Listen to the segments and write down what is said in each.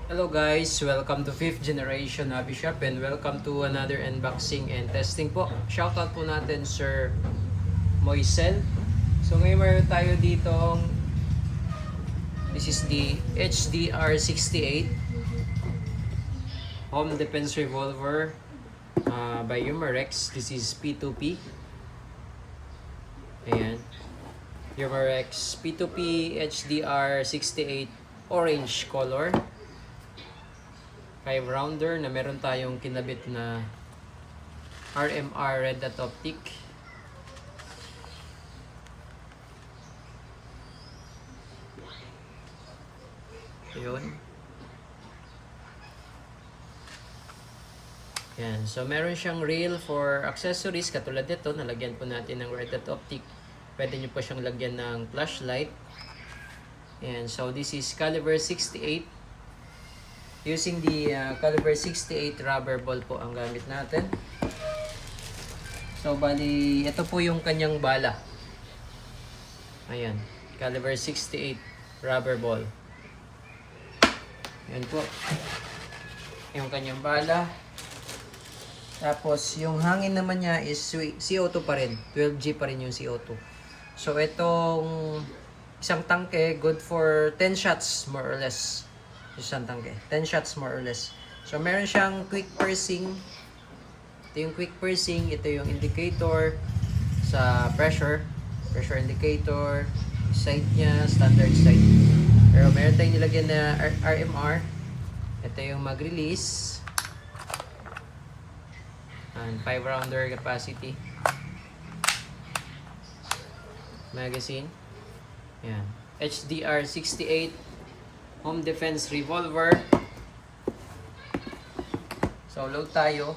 Hello guys, welcome to 5th generation Hobby Shop and welcome to another unboxing and testing po. Shoutout po natin Sir Moisel. So ngayon meron tayo ditong this is the HDR68 Home Defense Revolver by Umarex. This is P2P. Ayan. Umarex P2P HDR68 orange color. 5 rounder na meron tayong kinabit na RMR red dot optic. Ayun. Yan. So meron siyang reel for accessories katulad nito. Nalagyan po natin ng red dot optic. Pwede nyo po siyang lagyan ng flashlight. And so this is caliber 68. Using the caliber 68 rubber ball po ang gamit natin. So bali, ito po yung kanyang bala. Ayan, caliber 68 rubber ball. Ayan po. Yung kanyang bala. Tapos yung hangin naman niya is CO2 pa rin. 12G pa rin yung CO2. So itong isang tangke, good for 10 shots more or less. Isang tangke. 10 shots more or less. So, meron siyang quick pursing. Ito yung quick pursing. Ito yung indicator sa pressure. Pressure indicator. Sight niya, standard sight. Pero meron tayong nilagyan na RMR. Ito yung mag-release. And 5 rounder capacity. Magazine. Yan. HDR 68 Home Defense Revolver. So, load tayo.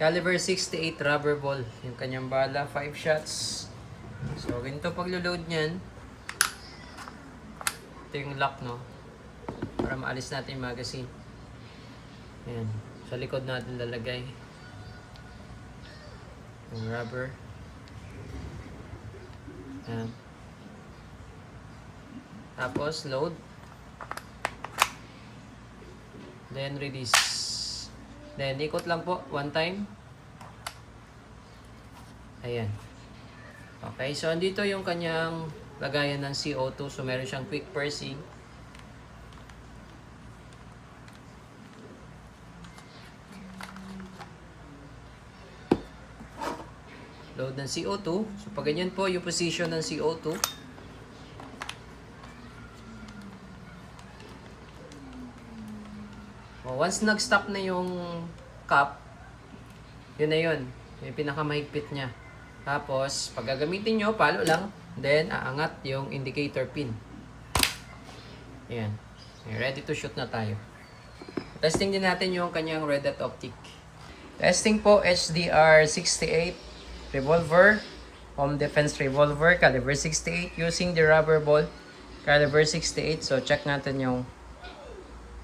Caliber 68 rubber ball. Yung kanyang bala, 5 shots. So, ganito pag-load niyan. Ito yung lock, no? Para maalis natin yung magazine. Ayan. Sa likod natin lalagay yung rubber. Ayan. Tapos load. Then release. Then ikot lang po one time. Ayan. Okay, so andito yung kanyang lagayan ng CO2. So meron siyang quick pursing. Load ng CO2. So, pag ganyan po yung position ng CO2. Once nag-stop na yung cap, yun na yun. Yung pinakamahigpit niya. Tapos, pag gagamitin nyo, palo lang. Then, aangat yung indicator pin. Ayan. Ready to shoot na tayo. Testing din natin yung kanyang red dot optic. Testing po, HDR 68. Revolver, Home Defense Revolver, caliber 68, using the rubber ball, caliber 68. So, check natin yung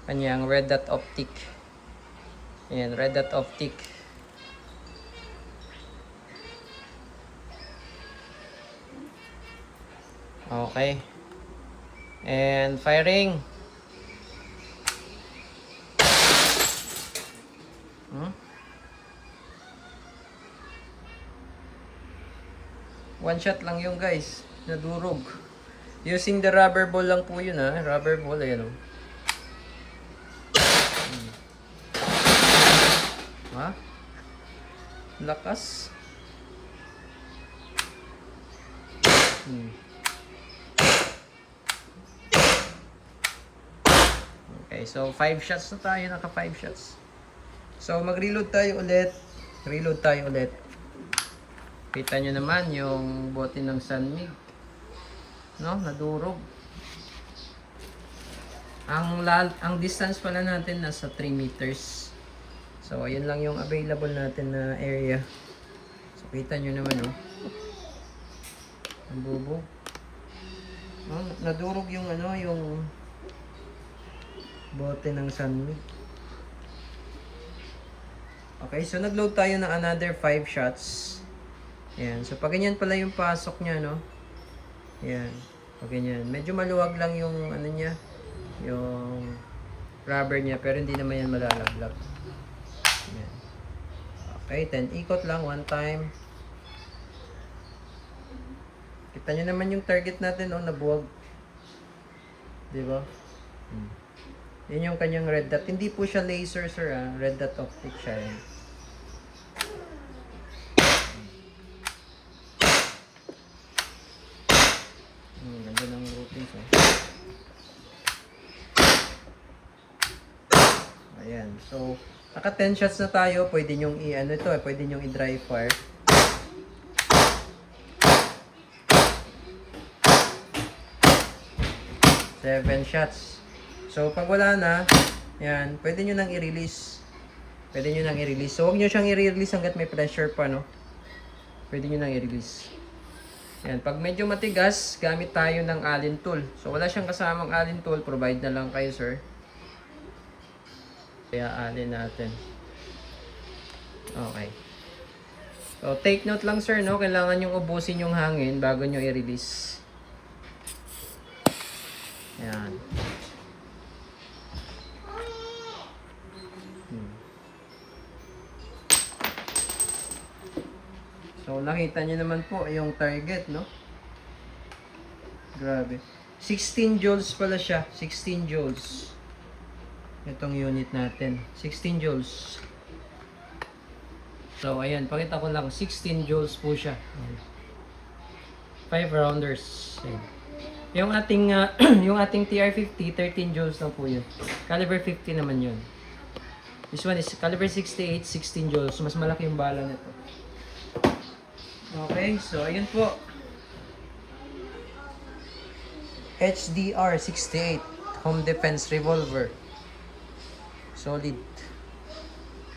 kanyang red dot optic. Ayan, red dot optic. Okay. And firing. One shot lang yung guys. Nadurog. Using the rubber ball lang po yun ha. Rubber ball. Ayan o. Ha? Lakas. Okay. So 5 shots na tayo. Naka 5 shots. So mag-reload tayo ulit. Reload tayo ulit. Kita nyo naman yung bote ng Sunmig. No? Nadurog. Ang distance pala natin nasa 3 meters. So, ayun lang yung available natin na area. So, kita nyo naman, oh. Ang bubo. Oh, nadurog yung yung bote ng Sunmig. Okay, so nag-load tayo ng another 5 shots. Ayan. So, pag ganyan pala yung pasok niya, no? Ayan. Pag ganyan. Medyo maluwag lang yung, ano niya, yung rubber niya, pero hindi naman yan malalaglag. Ayan. Okay, 10 ikot lang, one time. Kita nyo naman yung target natin, no? Nabuwag. Diba? Yan yung kanyang red dot. Hindi po siya laser, sir, ah. Red dot optic siya. Yan. Ganda ng groupings, oh. Ayan. So, naka 10 shots na tayo. Pwede nyong i-ano ito, pwede nyong i-dry fire. Seven shots. So, pag wala na, yan, pwede nyo nang i-release. Pwede nyo nang i-release. So, huwag nyo siyang i-release hanggat may pressure pa, no? Pwede nyo nang i-release. Yan, pag medyo matigas, gamit tayo ng Allen tool. So, wala siyang kasamang Allen tool. Provide na lang kayo, sir. Kaya Allen natin. Okay. So, take note lang, sir, no? Kailangan yung ubusin yung hangin bago nyo i-release. Yan. So, nakita nyo naman po yung target, no? Grabe. 16 joules pala siya. 16 joules. Itong unit natin. 16 joules. So, ayan. Pakita ko lang. 16 joules po siya. 5 rounders. Ayan. Yung ating yung ating TR50, 13 joules lang po yun. Caliber 50 naman yun. This one is caliber 68, 16 joules. Mas malaki yung bala nito. Okay, so ayun po. HDR 68 Home Defense Revolver. Solid.